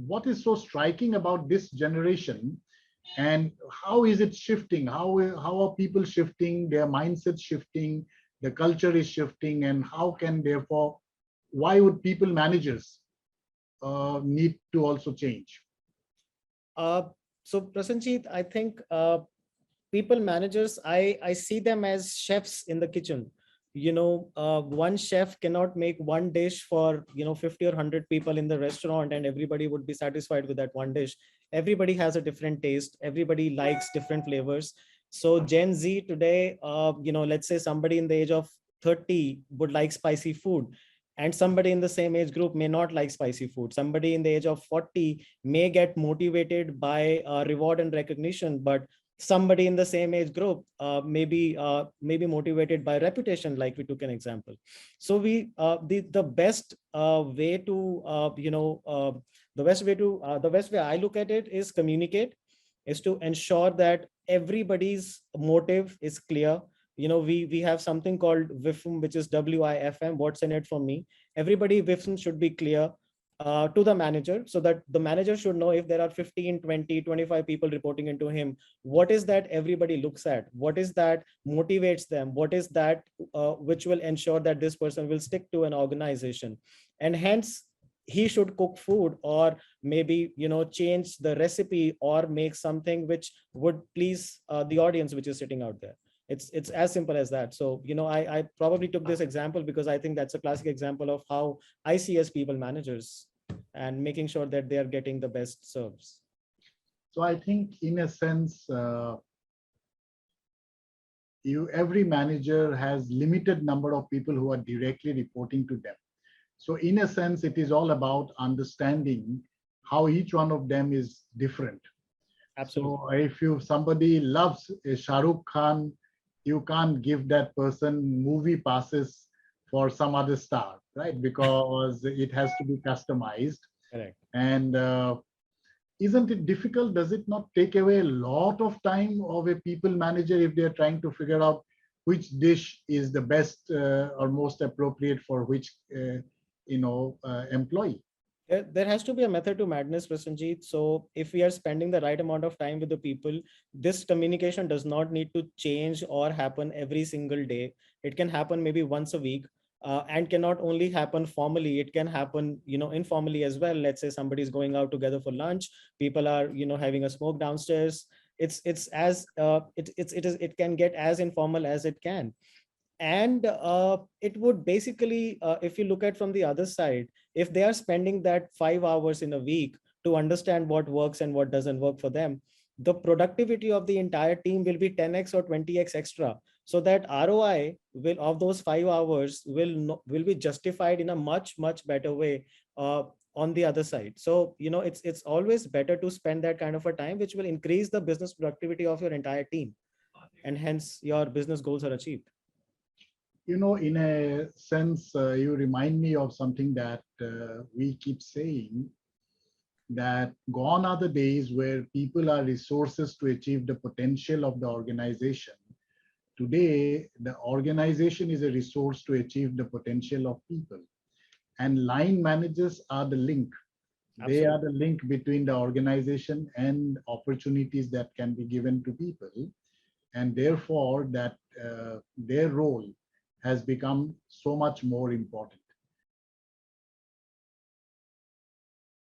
what is so striking about this generation, and how is it shifting? How are people shifting? Their mindset shifting, the culture is shifting, and how can therefore, why would people managers need to also change? Uh, so Prasanjit, I think people managers, I see them as chefs in the kitchen. One chef cannot make one dish for 50 or 100 people in the restaurant and everybody would be satisfied with that one dish. Everybody has a different taste, everybody likes different flavors. So Gen Z today, let's say somebody in the age of 30 would like spicy food, and somebody in the same age group may not like spicy food. Somebody in the age of 40 may get motivated by reward and recognition, but somebody in the same age group maybe motivated by reputation, like we took an example. So the best way to the best way I look at it is communicate, is to ensure that everybody's motive is clear. We have something called WIIFM, which is WIIFM, what's in it for me. Everybody WIIFM should be clear to the manager, so that the manager should know if there are 15, 20, 25 people reporting into him, what is that everybody looks at, what is that motivates them, what is that which will ensure that this person will stick to an organization. And hence he should cook food, or maybe change the recipe, or make something which would please the audience which is sitting out there. It's as simple as that. So I probably took this example because I think that's a classic example of how I see as people managers, and making sure that they are getting the best serves. So I think in a sense, every manager has limited number of people who are directly reporting to them. So in a sense, it is all about understanding how each one of them is different. Absolutely. So if somebody loves Shah Rukh Khan, you can't give that person movie passes for some other star, right? Because it has to be customized. Correct. And isn't it difficult? Does it not take away a lot of time of a people manager if they're trying to figure out which dish is the best or most appropriate for which employee? There has to be a method to madness, Prasanjit. So if we are spending the right amount of time with the people, this communication does not need to change or happen every single day. It can happen maybe once a week, and cannot only happen formally. It can happen, informally as well. Let's say somebody is going out together for lunch. People are, having a smoke downstairs. It can get as informal as it can. And it would basically, if you look at from the other side, if they are spending that 5 hours in a week to understand what works and what doesn't work for them, the productivity of the entire team will be 10x or 20x extra. So that ROI will of those 5 hours will be justified in a much better way on the other side. So it's always better to spend that kind of a time, which will increase the business productivity of your entire team, and hence your business goals are achieved. In a sense, you remind me of something that we keep saying, that gone are the days where people are resources to achieve the potential of the organization. Today, the organization is a resource to achieve the potential of people. And line managers are the link. They Absolutely. are the link between the organization and opportunities that can be given to people. And therefore, that their role has become so much more important.